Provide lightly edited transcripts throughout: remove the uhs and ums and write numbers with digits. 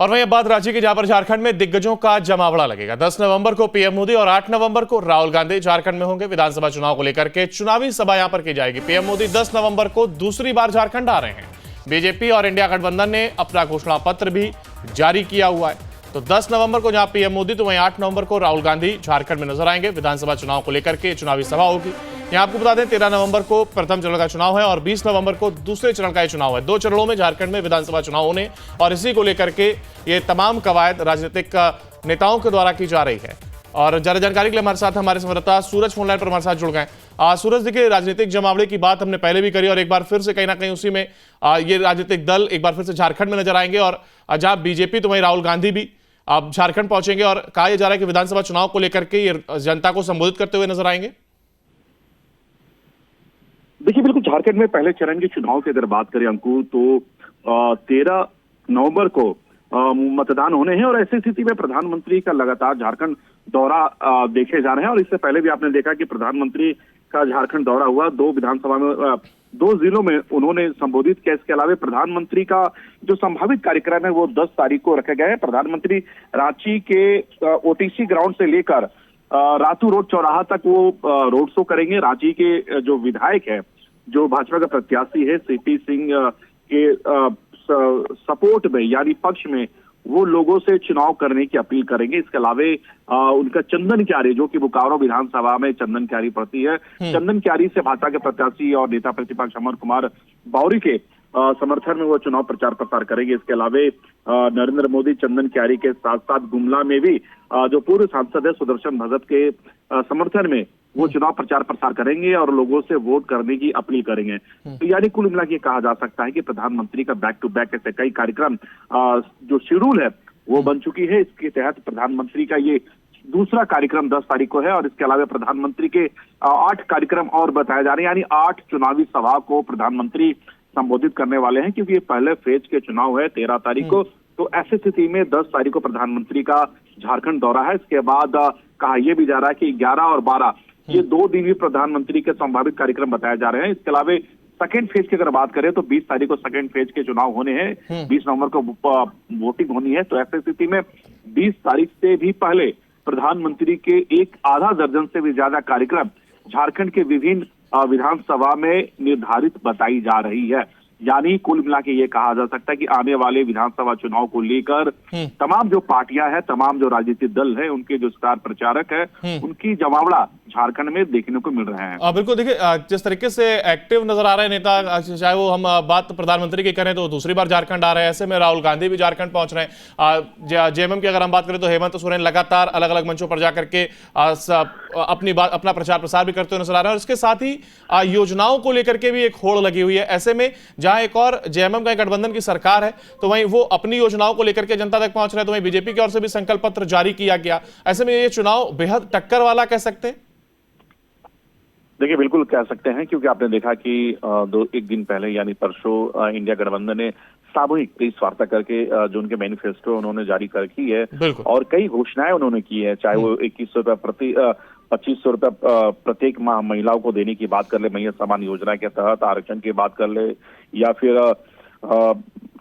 और वहीं अब बात रांची की, जहां पर झारखंड में दिग्गजों का जमावड़ा लगेगा। 10 नवंबर को पीएम मोदी और 8 नवंबर को राहुल गांधी झारखंड में होंगे। विधानसभा चुनाव को लेकर के चुनावी सभा यहां पर की जाएगी। पीएम मोदी 10 नवंबर को दूसरी बार झारखंड आ रहे हैं। बीजेपी और इंडिया गठबंधन ने अपना घोषणा पत्र भी जारी किया हुआ है। तो 10 नवंबर को जहां पीएम मोदी, तो वहीं 8 नवंबर को राहुल गांधी झारखंड में नजर आएंगे। विधानसभा चुनाव को लेकर के चुनावी सभा होगी। यहां आपको बता दें 13 नवंबर को प्रथम चरण का चुनाव है और 20 नवंबर को दूसरे चरण का चुनाव है। 2 चरणों में झारखंड में विधानसभा चुनाव होने और इसी को लेकर के ये तमाम कवायद राजनीतिक नेताओं के द्वारा की जा रही है। और ज्यादा जानकारी के लिए हमारे साथ हमारे संवाददाता सूरज फोनलाइन पर हमारे साथ जुड़ गए। सूरज, देखिए राजनीतिक जमावड़े की बात हमने पहले भी करी और एक बार फिर से कहीं ना कहीं उसी में ये राजनीतिक दल एक बार फिर से झारखंड में नजर आएंगे और जहां बीजेपी तो वहीं राहुल गांधी भी अब झारखंड पहुंचेंगे और कहा यह जा रहा है कि विधानसभा चुनाव को लेकर के ये जनता को संबोधित करते हुए नजर आएंगे। देखिए, बिल्कुल झारखंड में पहले चरण के चुनाव की अगर बात करें अंकुर, तो 13 नवंबर को मतदान होने हैं और ऐसी स्थिति में प्रधानमंत्री का लगातार झारखंड दौरा देखे जा रहे हैं। और इससे पहले भी आपने देखा कि प्रधानमंत्री का झारखंड दौरा हुआ, 2 विधानसभा में 2 जिलों में उन्होंने संबोधित किया। इसके अलावा प्रधानमंत्री का जो संभावित कार्यक्रम है वो 10 तारीख को रखे गए हैं। प्रधानमंत्री रांची के ओटीसी ग्राउंड से लेकर रातू रोड चौराहा तक वो रोड शो करेंगे। रांची के जो विधायक है, जो भाजपा का प्रत्याशी है सीपी सिंह के सपोर्ट में यानी पक्ष में, वो लोगों से चुनाव करने की अपील करेंगे। इसके अलावा उनका चंदन क्यारी, जो कि बोकारो विधानसभा में चंदन क्यारी पड़ती है, चंदन क्यारी से भाजपा के प्रत्याशी और नेता प्रतिपक्ष अमर कुमार बावरी के समर्थन में वो चुनाव प्रचार प्रसार करेंगे। इसके अलावा नरेंद्र मोदी चंदन क्यारी के साथ साथ गुमला में भी जो पूर्व सांसद है सुदर्शन भगत के समर्थन में वो चुनाव प्रचार प्रसार करेंगे और लोगों से वोट करने की अपील करेंगे। तो यानी कुल मिला के कहा जा सकता है कि प्रधानमंत्री का बैक टू बैक ऐसे कई कार्यक्रम जो शेड्यूल है वो बन चुकी है। इसके तहत प्रधानमंत्री का ये दूसरा कार्यक्रम 10 तारीख को है और इसके अलावा प्रधानमंत्री के 8 कार्यक्रम और बताए जा रहे हैं, यानी 8 चुनावी सभा को प्रधानमंत्री संबोधित करने वाले हैं, क्योंकि ये पहले फेज के चुनाव है 13 तारीख को। तो ऐसी स्थिति में 10 तारीख को प्रधानमंत्री का झारखंड दौरा है। इसके बाद कहा यह भी जा रहा है कि 11 और 12 ये 2 दिन भी प्रधानमंत्री के संभावित कार्यक्रम बताए जा रहे हैं। इसके अलावा सेकेंड फेज की अगर बात करें तो 20 तारीख को सेकेंड फेज के चुनाव होने हैं, 20 नवंबर को वोटिंग होनी है। तो ऐसी स्थिति में 20 तारीख से भी पहले प्रधानमंत्री के एक आधा दर्जन से भी ज्यादा कार्यक्रम झारखंड के विभिन्न विधानसभा में निर्धारित बताई जा रही है। यानी कुल मिला के ये कहा जा सकता है कि आने वाले विधानसभा चुनाव को लेकर तमाम जो पार्टियां हैं, तमाम जो राजनीतिक दल है, उनके जो स्टार प्रचारक है, उनकी जमावड़ा झारखंड में देखने को मिल रहे हैं। बिल्कुल, देखिए जिस तरीके से एक्टिव नजर आ रहे हैं नेता, चाहे वो हम बात प्रधानमंत्री की करें तो दूसरी बार झारखंड आ रहे हैं, ऐसे में राहुल गांधी भी झारखंड पहुंच रहे हैं। जेएमएम की अगर हम बात करें तो हेमंत सोरेन लगातार अलग अलग मंचों पर जाकर के अपना प्रचार प्रसार भी करते हुए नजर आ रहे हैं और इसके साथ ही योजनाओं को लेकर के भी एक होड़ लगी हुई है। ऐसे में जहां एक और जेएमएम का गठबंधन की सरकार है तो वहीं वो अपनी योजनाओं को लेकर के जनता तक पहुंच रहे हैं, तो वहीं बीजेपी की ओर से भी संकल्प पत्र जारी किया गया। ऐसे में ये चुनाव बेहद टक्कर वाला कह सकते हैं। देखिए, बिल्कुल कह सकते हैं, क्योंकि आपने देखा कि एक दिन पहले यानी परसों इंडिया गठबंधन ने सामूहिक प्रेस वार्ता करके जो उनके मैनिफेस्टो उन्होंने जारी कर की है और कई घोषणाएं उन्होंने की है, चाहे वो 2100 रुपए प्रति 2500 रुपए प्रत्येक माह महिलाओं को देने की बात कर ले, मैया समान योजना के तहत आरक्षण की बात कर ले, या फिर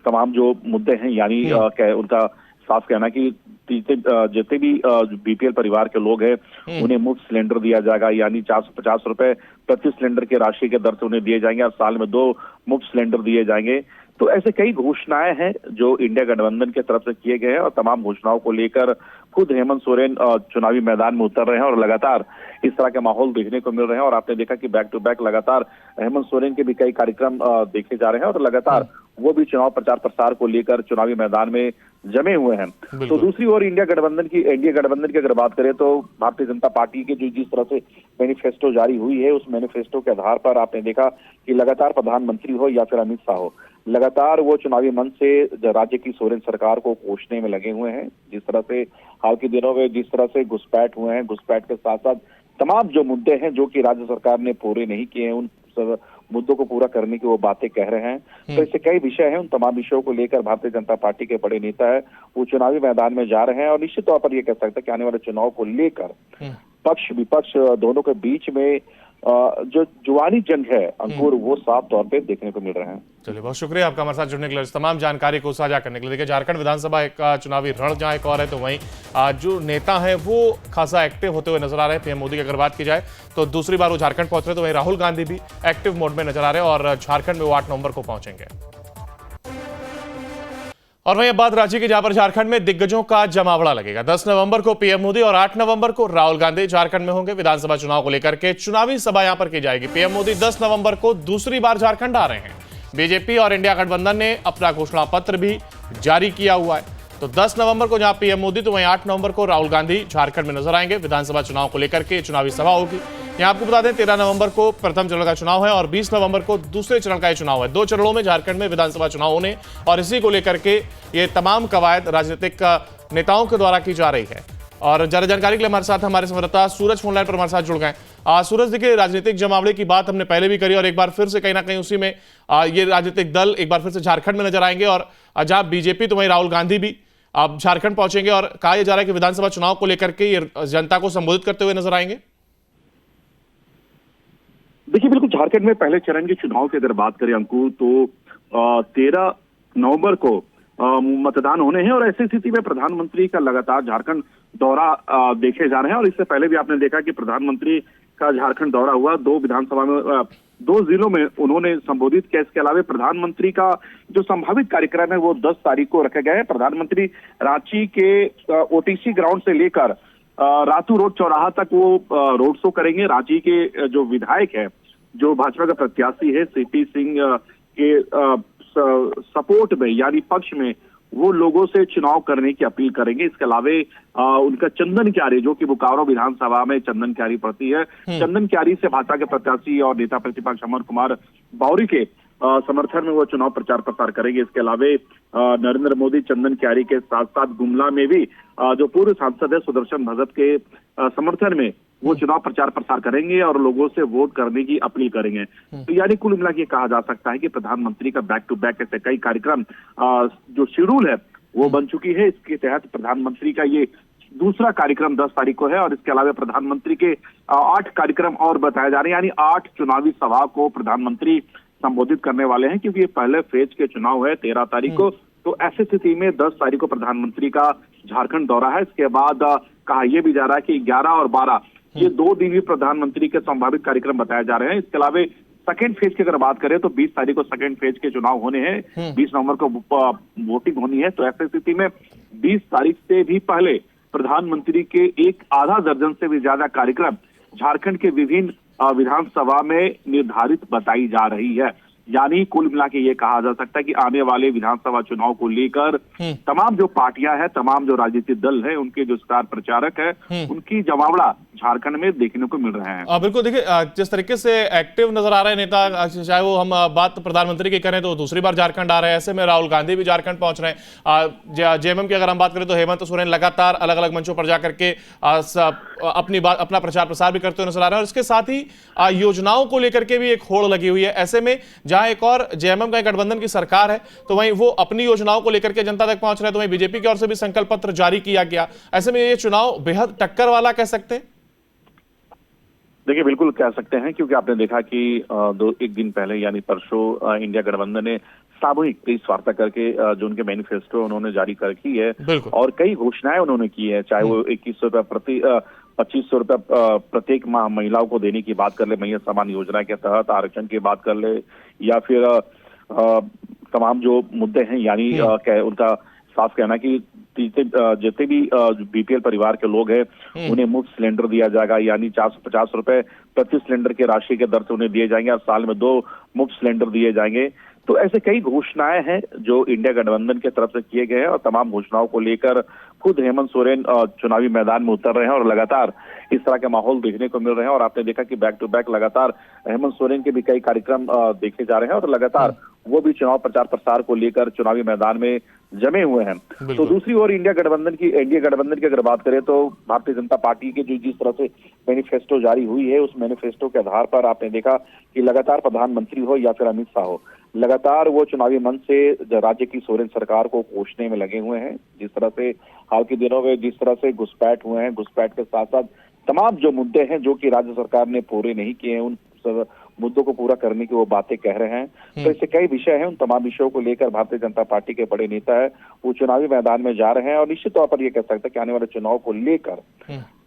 तमाम जो मुद्दे हैं, यानी उनका साफ कहना कि जितने भी बीपीएल परिवार के लोग हैं उन्हें मुफ्त सिलेंडर दिया जाएगा, यानी 450 रुपए प्रति सिलेंडर की राशि के दर से उन्हें दिए जाएंगे और साल में 2 मुफ्त सिलेंडर दिए जाएंगे। तो ऐसे कई घोषणाएं हैं जो इंडिया गठबंधन की तरफ से किए गए हैं और तमाम घोषणाओं को लेकर खुद हेमंत सोरेन चुनावी मैदान में उतर रहे हैं और लगातार इस तरह के माहौल देखने को मिल रहे हैं। और आपने देखा कि बैक टू बैक लगातार हेमंत सोरेन के भी कई कार्यक्रम देखे जा रहे हैं और लगातार वो भी चुनाव प्रचार प्रसार को लेकर चुनावी मैदान में जमे हुए हैं। तो दूसरी ओर एनडीए गठबंधन की अगर बात करें तो भारतीय जनता पार्टी के जिस तरह से मैनिफेस्टो जारी हुई है, उस मैनिफेस्टो के आधार पर आपने देखा कि लगातार प्रधानमंत्री हो या फिर अमित शाह हो, लगातार वो चुनावी मंच से राज्य की सोरेन सरकार को कोसने में लगे हुए हैं। जिस तरह से हाल के दिनों में जिस तरह से घुसपैठ हुए हैं, घुसपैठ के साथ साथ तमाम जो मुद्दे हैं जो कि राज्य सरकार ने पूरे नहीं किए हैं, उन मुद्दों को पूरा करने की वो बातें कह रहे हैं। तो ऐसे कई विषय हैं, उन तमाम विषयों को लेकर भारतीय जनता पार्टी के बड़े नेता है वो चुनावी मैदान में जा रहे हैं और निश्चित तौर पर ये कह सकते हैं कि आने वाले चुनाव को लेकर पक्ष विपक्ष दोनों के बीच में जो जुआनी जंग है अंकुर, वो साफ तौर पे देखने को मिल रहे हैं। चलिए, बहुत शुक्रिया आपका हमारे साथ जुड़ने के लिए, इस तमाम जानकारी को साझा करने के लिए। देखिए, झारखंड विधानसभा का चुनावी रण जहां एक और है, तो वहीं जो नेता हैं वो खासा एक्टिव होते हुए नजर आ रहे हैं। पीएम मोदी की अगर बात की जाए तो दूसरी बार वो झारखंड पहुंच रहे, तो वहीं राहुल गांधी भी एक्टिव मोड में नजर आ रहे हैं और झारखंड में वो 8 नवंबर को पहुंचेंगे। और वहीं अब बात रांची की, जहां पर झारखंड में दिग्गजों का जमावड़ा लगेगा। 10 नवंबर को पीएम मोदी और 8 नवंबर को राहुल गांधी झारखंड में होंगे। विधानसभा चुनाव को लेकर के चुनावी सभा यहां पर की जाएगी। पीएम मोदी 10 नवंबर को दूसरी बार झारखंड आ रहे हैं। बीजेपी और इंडिया गठबंधन ने अपना घोषणा पत्र भी जारी किया हुआ है। तो 10 नवंबर को जहां पीएम मोदी, तो वहीं 8 नवंबर को राहुल गांधी झारखंड में नजर आएंगे। विधानसभा चुनाव को लेकर के चुनावी सभा होगी। यहां आपको बता दें, 13 नवंबर को प्रथम चरण का चुनाव है और 20 नवंबर को दूसरे चरण का चुनाव है। 2 चरणों में झारखंड में विधानसभा चुनाव होने, और इसी को लेकर के ये तमाम कवायद राजनीतिक नेताओं के द्वारा की जा रही है। और ज्यादा जानकारी के लिए हमारे साथ हमारे संवाददाता सूरज फोनलाइन पर हमारे साथ जुड़ गए। सूरज, देखिए, राजनीतिक जमावड़े की बात हमने पहले भी करी और एक बार फिर से कहीं ना कहीं उसी में ये राजनीतिक दल एक बार फिर से झारखंड में नजर आएंगे। और जहां बीजेपी, तो वहीं राहुल गांधी भी अब झारखंड पहुंचेंगे और कहा यह जा रहा है कि विधानसभा चुनाव को लेकर के ये जनता को संबोधित करते हुए नजर आएंगे। देखिए, बिल्कुल झारखंड में पहले चरण के चुनाव की अगर बात करें अंकुर, तो 13 नवंबर को मतदान होने हैं और ऐसी स्थिति में प्रधानमंत्री का लगातार झारखंड दौरा देखे जा रहे हैं। और इससे पहले भी आपने देखा कि प्रधानमंत्री का झारखंड दौरा हुआ, 2 विधानसभा में 2 जिलों में उन्होंने संबोधित किया। इसके अलावा प्रधानमंत्री का जो संभावित कार्यक्रम है वो 10 तारीख को रखे गए हैं। प्रधानमंत्री रांची के ओटीसी ग्राउंड से लेकर रातू रोड चौराहा तक वो रोड शो करेंगे। रांची के जो विधायक है, जो भाजपा का प्रत्याशी है सीपी सिंह के सपोर्ट में यानी पक्ष में, वो लोगों से चुनाव करने की अपील करेंगे। इसके अलावा उनका चंदन क्यारी, जो कि बोकारो विधानसभा में चंदन क्यारी पड़ती है, चंदन क्यारी से भाजपा के प्रत्याशी और नेता प्रतिपक्ष अमर कुमार बावरी के समर्थन में वो चुनाव प्रचार प्रसार करेंगे। इसके अलावा नरेंद्र मोदी चंदन क्यारी के साथ साथ गुमला में भी जो पूर्व सांसद है सुदर्शन भगत के समर्थन में वो चुनाव प्रचार प्रसार करेंगे और लोगों से वोट करने की अपील करेंगे। तो यानी कुल मिला के कहा जा सकता है कि प्रधानमंत्री का बैक टू बैक ऐसे कई कार्यक्रम जो शेड्यूल है वो बन चुकी है। इसके तहत प्रधानमंत्री का ये दूसरा कार्यक्रम 10 तारीख को है और इसके अलावा प्रधानमंत्री के 8 कार्यक्रम और बताए जा रहे हैं, यानी 8 चुनावी सभा को प्रधानमंत्री संबोधित करने वाले हैं, क्योंकि ये पहले फेज के चुनाव है 13 तारीख को। तो ऐसी स्थिति में 10 तारीख को प्रधानमंत्री का झारखंड दौरा है। इसके बाद कहा यह भी जा रहा है कि 11 और 12 ये 2 दिन भी प्रधानमंत्री के संभावित कार्यक्रम बताए जा रहे हैं। इसके अलावा सेकेंड फेज की अगर बात करें तो 20 तारीख को सेकेंड फेज के चुनाव होने हैं, 20 नवंबर को वोटिंग होनी है। तो ऐसी स्थिति में 20 तारीख से भी पहले प्रधानमंत्री के एक आधा दर्जन से भी ज्यादा कार्यक्रम झारखंड के विभिन्न विधानसभा में निर्धारित बताई जा रही है। यानी कुल मिला के ये कहा जा सकता है कि आने वाले विधानसभा चुनाव को लेकर तमाम जो पार्टियां हैं, तमाम जो राजनीतिक दल है, उनके जो स्टार प्रचारक है, उनकी जमावड़ा झारखंड में देखने को मिल रहे हैं। बिल्कुल, देखिए, जिस तरीके से एक्टिव नजर आ रहे हैं नेता, चाहे वो हम बात प्रधानमंत्री की करें तो दूसरी बार झारखंड आ रहे हैं, ऐसे में राहुल गांधी भी झारखंड पहुंच रहे हैं। जेएमएम की अगर हम बात करें तो हेमंत सोरेन लगातार अलग अलग मंचों पर जाकर के अपना प्रचार प्रसार भी करते हुए नजर आ रहे हैं और इसके साथ ही योजनाओं को लेकर के भी एक होड़ लगी हुई है। ऐसे में जहां एक और जेएमएम का गठबंधन की सरकार है, तो वहीं वो अपनी योजनाओं को लेकर के जनता तक पहुंच रहे हैं, तो वहीं बीजेपी की ओर से भी संकल्प पत्र जारी किया गया। ऐसे में ये चुनाव बेहद टक्कर वाला कह सकते हैं। देखिए, बिल्कुल कह सकते हैं, क्योंकि आपने देखा कि एक दिन पहले यानी परसों इंडिया गठबंधन ने सामूहिक प्रेस वार्ता करके जो उनके मैनिफेस्टो उन्होंने जारी कर की है और कई घोषणाएं उन्होंने की है, चाहे वो 2100 रुपए प्रति 2500 रुपए प्रत्येक माह महिलाओं को देने की बात कर ले, मैया समान योजना के तहत आरक्षण की बात कर ले, या फिर तमाम जो मुद्दे हैं, यानी उनका साफ कहना कि जितने भी बीपीएल परिवार के लोग हैं उन्हें मुफ्त सिलेंडर दिया जाएगा, यानी 450 रुपए प्रति सिलेंडर की राशि के दर से उन्हें दिए जाएंगे और साल में 2 मुफ्त सिलेंडर दिए जाएंगे। तो ऐसे कई घोषणाएं हैं जो इंडिया गठबंधन की तरफ से किए गए हैं और तमाम घोषणाओं को लेकर खुद हेमंत सोरेन चुनावी मैदान में उतर रहे हैं और लगातार इस तरह के माहौल देखने को मिल रहे हैं। और आपने देखा कि बैक टू बैक लगातार हेमंत सोरेन के भी कई कार्यक्रम देखे जा रहे हैं और लगातार वो भी चुनाव प्रचार प्रसार को लेकर चुनावी मैदान में जमे हुए हैं। तो दूसरी ओर एनडीए गठबंधन की अगर बात करें तो भारतीय जनता पार्टी के जिस तरह से मैनिफेस्टो जारी हुई है, उस मैनिफेस्टो के आधार पर आपने देखा कि लगातार प्रधानमंत्री हो या फिर अमित शाह हो, लगातार वो चुनावी मंच से राज्य की सोरेन सरकार को कोसने में लगे हुए हैं। जिस तरह से हाल के दिनों में जिस तरह से घुसपैठ हुए हैं, घुसपैठ के साथ साथ तमाम जो मुद्दे हैं जो कि राज्य सरकार ने पूरे नहीं किए हैं, उन सब मुद्दों को पूरा करने की वो बातें कह रहे हैं। तो इससे कई विषय हैं, उन तमाम विषयों को लेकर भारतीय जनता पार्टी के बड़े नेता है वो चुनावी मैदान में जा रहे हैं और निश्चित तौर पर ये कह सकते हैं कि आने वाले चुनाव को लेकर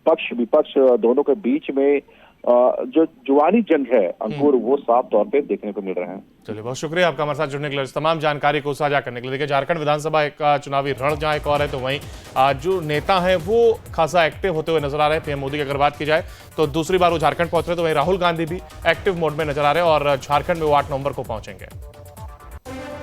पक्ष विपक्ष दोनों के बीच में जो जुआनी जंग है अंकुर, वो साफ तौर पे देखने को मिल रहे हैं। चलिए, बहुत शुक्रिया आपका हमारे साथ जुड़ने के लिए, तमाम जानकारी को साझा करने के लिए। देखिए, झारखंड विधानसभा का चुनावी रण जहां एक और है, तो वहीं जो नेता हैं वो खासा एक्टिव होते हुए नजर आ रहे हैं। पीएम मोदी की अगर बात की जाए तो दूसरी बार वो झारखंड पहुंच रहे, तो वहीं राहुल गांधी भी एक्टिव मोड में नजर आ रहे हैं और झारखंड में वो 8 नवंबर को पहुंचेंगे।